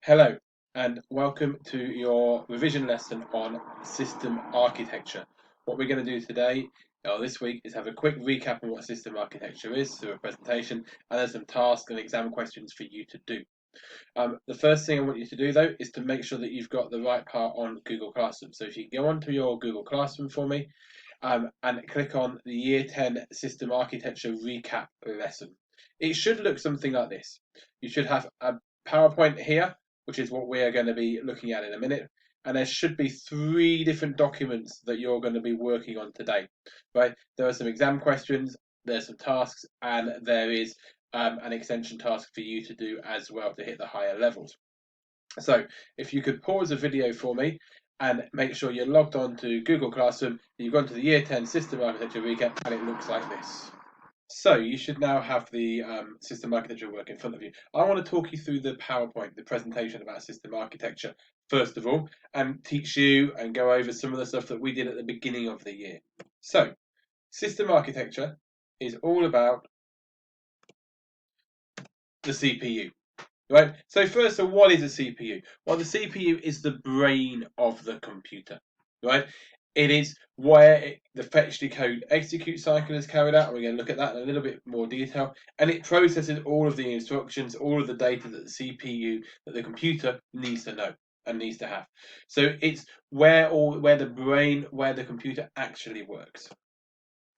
Hello, and welcome to your revision lesson on system architecture. What we're going to do today, or this week, is have a quick recap on what system architecture is through a presentation, and there's some tasks and exam questions for you to do. The first thing I want you to do, though, is to make sure that you've got the right part on Google Classroom. So if you go onto your Google Classroom for me, and click on the Year 10 System Architecture Recap lesson. It should look something like this. You should have a PowerPoint here, which is what we are going to be looking at in a minute, and there should be 3 different documents that you're going to be working on today. Right? There are some exam questions, there's some tasks, and there is an extension task for you to do as well to hit the higher levels. So if you could pause the video for me and make sure you're logged on to Google Classroom, you've gone to the Year 10 System Architecture Recap, and it looks like this. So you should now have the system architecture work in front of you. I want to talk you through the PowerPoint, the presentation about system architecture, first of all, and teach you and go over some of the stuff that we did at the beginning of the year. So system architecture is all about the CPU. Right. So first of all, what is a CPU? Well, the CPU is the brain of the computer. Right. It is where the fetch, decode, execute cycle is carried out. And we're going to look at that in a little bit more detail. And it processes all of the instructions, all of the data that the CPU, that the computer needs to know and needs to have. So it's where the brain, where the computer actually works.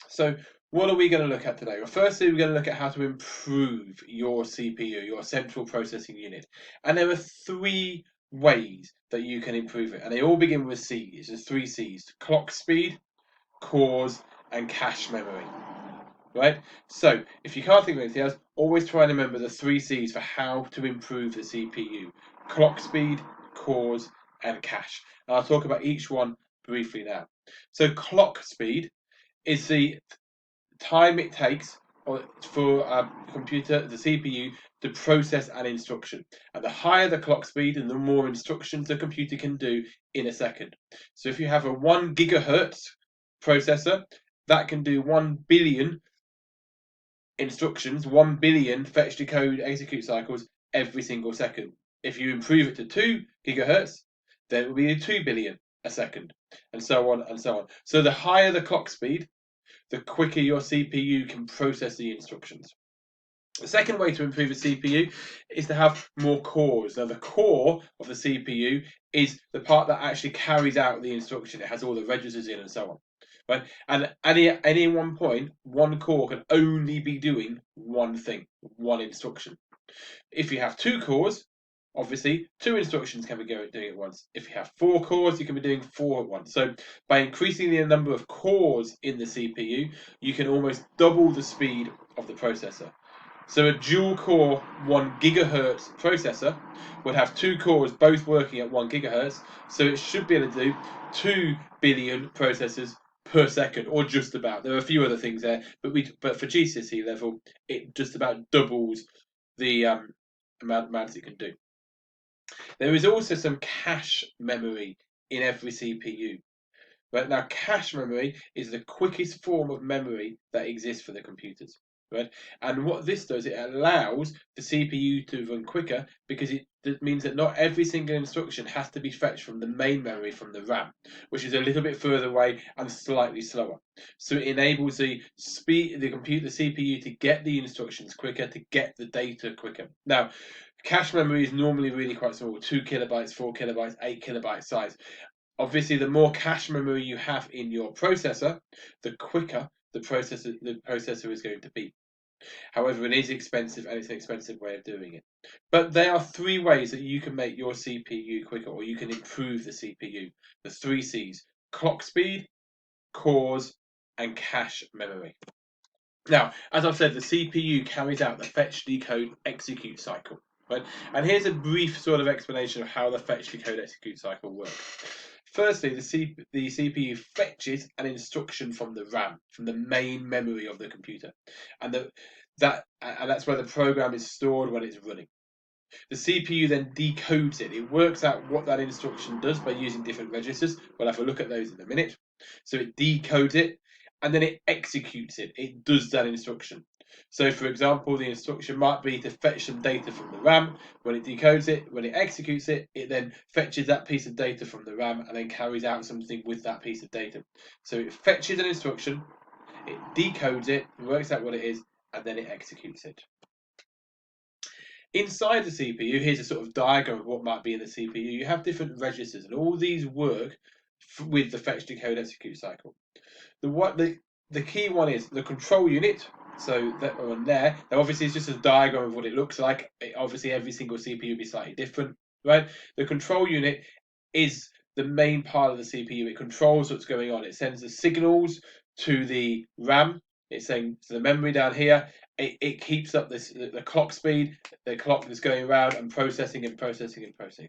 So what are we going to look at today? Well, firstly, we're going to look at how to improve your CPU, your central processing unit. And there are 3 ways that you can improve it. And they all begin with C's. There's 3 C's: clock speed, cores, and cache memory. Right? So if you can't think of anything else, always try and remember the 3 C's for how to improve the CPU: clock speed, cores, and cache. And I'll talk about each one briefly now. So clock speed is the time it takes for a computer, the CPU, to process an instruction. And the higher the clock speed and the more instructions the computer can do in a second. So if you have a 1 gigahertz processor, that can do 1 billion instructions, 1 billion fetch, decode, execute cycles every single second. If you improve it to 2 gigahertz, then it will be 2 billion a second, and so on and so on. So the higher the clock speed, the quicker your CPU can process the instructions. The second way to improve a CPU is to have more cores. Now, the core of the CPU is the part that actually carries out the instruction. It has all the registers in and so on. Right? And at any one point, one core can only be doing one thing, one instruction. If you have 2 cores, obviously 2 instructions can be doing at once. If you have 4 cores, you can be doing 4 at once. So by increasing the number of cores in the CPU, you can almost double the speed of the processor. So a dual core 1 gigahertz processor would have 2 cores both working at 1 gigahertz, so it should be able to do 2 billion processors per second, or just about. There are a few other things there, but for GCSE level, it just about doubles the amount it can do. There is also some cache memory in every CPU. Right now, cache memory is the quickest form of memory that exists for the computers. Right, and what this does, it allows the CPU to run quicker because it means that not every single instruction has to be fetched from the main memory from the RAM, which is a little bit further away and slightly slower. So it enables the CPU to get the instructions quicker, to get the data quicker. Now, cache memory is normally really quite small: 2 kilobytes, 4 kilobytes, 8 kilobyte size. Obviously, the more cache memory you have in your processor, the quicker the processor is going to be. However, it is expensive, and it's an expensive way of doing it. But there are 3 ways that you can make your CPU quicker, or you can improve the CPU. The 3 C's: clock speed, cores, and cache memory. Now, as I've said, the CPU carries out the fetch, decode, execute cycle. Right? And here's a brief sort of explanation of how the fetch, decode, execute cycle works. Firstly, the CPU fetches an instruction from the RAM, from the main memory of the computer, and that's where the program is stored when it's running. The CPU then decodes it. It works out what that instruction does by using different registers. We'll have a look at those in a minute. So it decodes it, and then it executes it. It does that instruction. So, for example, the instruction might be to fetch some data from the RAM. When it decodes it, when it executes it, it then fetches that piece of data from the RAM and then carries out something with that piece of data. So it fetches an instruction, it decodes it, works out what it is, and then it executes it. Inside the CPU, here's a sort of diagram of what might be in the CPU. You have different registers, and all these work with the fetch, decode, execute cycle. The key one is the control unit. So that one there. Now, obviously, it's just a diagram of what it looks like. Obviously, every single CPU will be slightly different, right? The control unit is the main part of the CPU. It controls what's going on. It sends the signals to the RAM. It's saying to the memory down here. It keeps up the clock speed, the clock that's going around and processing and processing and processing.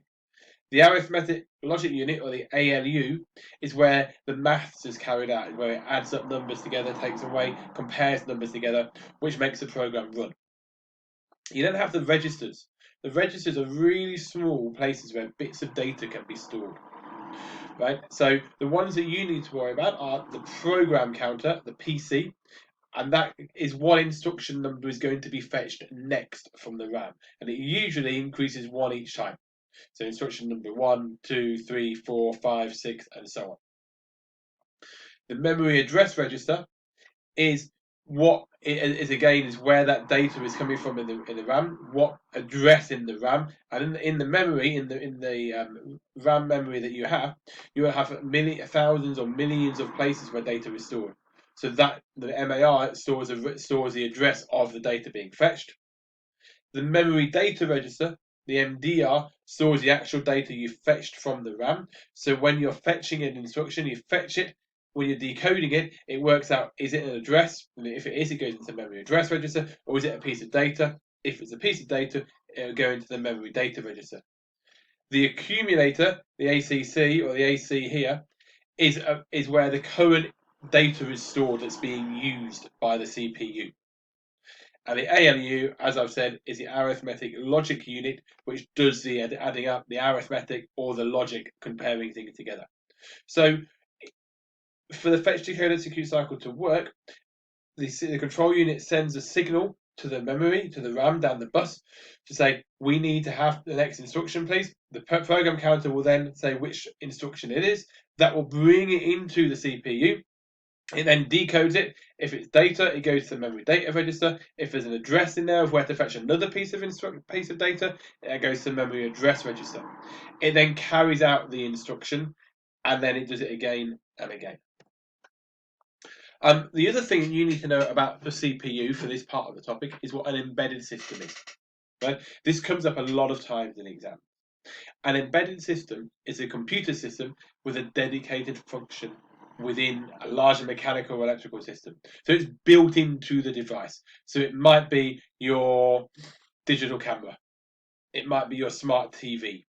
The arithmetic logic unit, or the ALU, is where the maths is carried out, where it adds up numbers together, takes away, compares numbers together, which makes the program run. You then have the registers. The registers are really small places where bits of data can be stored. Right? So the ones that you need to worry about are the program counter, the PC, and that is what instruction number is going to be fetched next from the RAM. And it usually increases one each time. So instruction number 1, 2, 3, 4, 5, 6, and so on. The memory address register is what is again is where that data is coming from in the RAM. What address in the RAM, and in the memory in the RAM memory that you will have thousands or millions of places where data is stored. So that the MAR stores the address of the data being fetched. The memory data register, the MDR, stores the actual data you fetched from the RAM. So when you're fetching an instruction, you fetch it. When you're decoding it, it works out, is it an address? And if it is, it goes into the memory address register, or is it a piece of data? If it's a piece of data, it'll go into the memory data register. The accumulator, the ACC, or the AC here, is where the current data is stored that's being used by the CPU. And the ALU, as I've said, is the arithmetic logic unit, which does the adding up, the arithmetic or the logic, comparing things together. So for the fetch, decode, execute cycle to work, the control unit sends a signal to the memory, to the RAM down the bus, to say, we need to have the next instruction, please. The program counter will then say which instruction it is. That will bring it into the CPU. It then decodes it. If it's data, it goes to the memory data register. If there's an address in there of where to fetch another piece of data, it goes to the memory address register. It then carries out the instruction, and then it does it again and again. The other thing you need to know about the CPU for this part of the topic is what an embedded system is. Right? This comes up a lot of times in exams. An embedded system is a computer system with a dedicated function within a larger mechanical or electrical system. So it's built into the device. So it might be your digital camera. It might be your smart TV.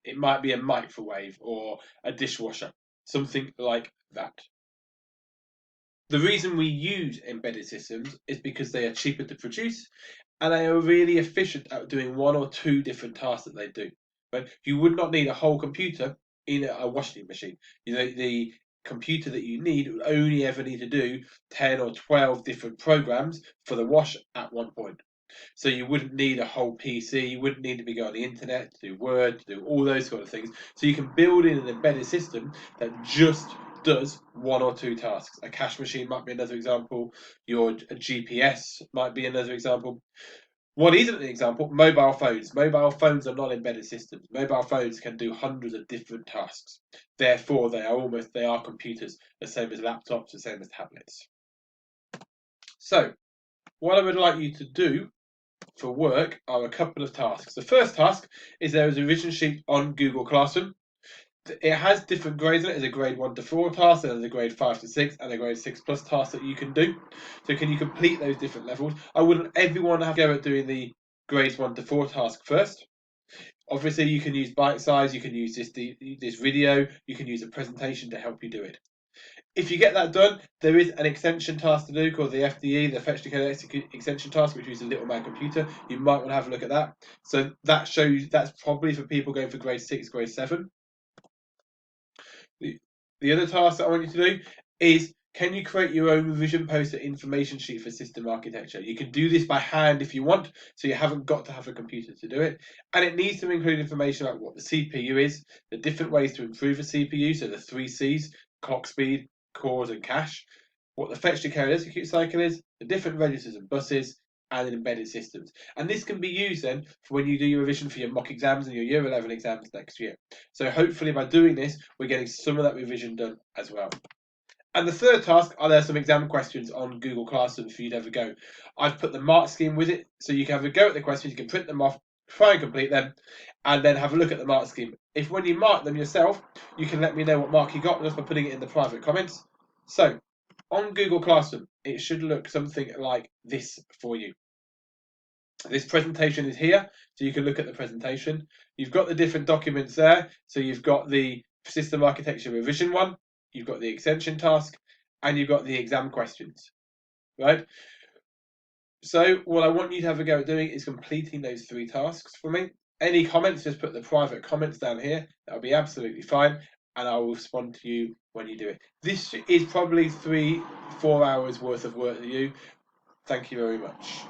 It might be a microwave or a dishwasher. Something like that. The reason we use embedded systems is because they are cheaper to produce and they are really efficient at doing one or two different tasks that they do. But you would not need a whole computer in a washing machine. The computer that you need would only ever need to do 10 or 12 different programs for the wash at one point. So you wouldn't need a whole PC, you wouldn't need to be going on the internet to do Word, to do all those sort of things. So you can build in an embedded system that just does one or two tasks. A cash machine might be another example. Your GPS might be another example. What isn't an example? Mobile phones. Mobile phones are not embedded systems. Mobile phones can do hundreds of different tasks. Therefore, they are computers, the same as laptops, the same as tablets. So, what I would like you to do for work are a couple of tasks. The first task is there is a revision sheet on Google Classroom. It has different grades in it. There's a grade 1 to 4 task, and there's a grade 5 to 6, and a grade 6 plus task that you can do. So can you complete those different levels? I wouldn't everyone have to go at doing the grades 1 to 4 task first. Obviously, you can use bite size, you can use this video, you can use a presentation to help you do it. If you get that done, there is an extension task to do called the FDE, the Fetch Decode Execute extension task, which uses a little man computer. You might want to have a look at that. So that shows that's probably for people going for grade 6, grade 7. The other task that I want you to do is Can you create your own revision poster information sheet for system architecture? You can do this by hand if you want, so you haven't got to have a computer to do it. And it needs to include information about what the CPU is, the different ways to improve a CPU, so the 3 C's, clock speed, cores, and cache, what the fetch, decode, execute cycle is, the different registers and buses, and embedded systems. And this can be used then for when you do your revision for your mock exams and your year 11 exams next year. So hopefully by doing this, we're getting some of that revision done as well. And the third task, are there some exam questions on Google Classroom for you to have a go? I've put the mark scheme with it, so you can have a go at the questions, you can print them off, try and complete them, and then have a look at the mark scheme. If when you mark them yourself, you can let me know what mark you got just by putting it in the private comments. So, on Google Classroom, it should look something like this for you. This presentation is here, so you can look at the presentation. You've got the different documents there, so you've got the system architecture revision one, you've got the extension task, and you've got the exam questions, right? So what I want you to have a go at doing is completing those 3 tasks for me. Any comments, just put the private comments down here. That'll be absolutely fine, and I will respond to you when you do it. This is probably 3-4 hours worth of work for you. Thank you very much.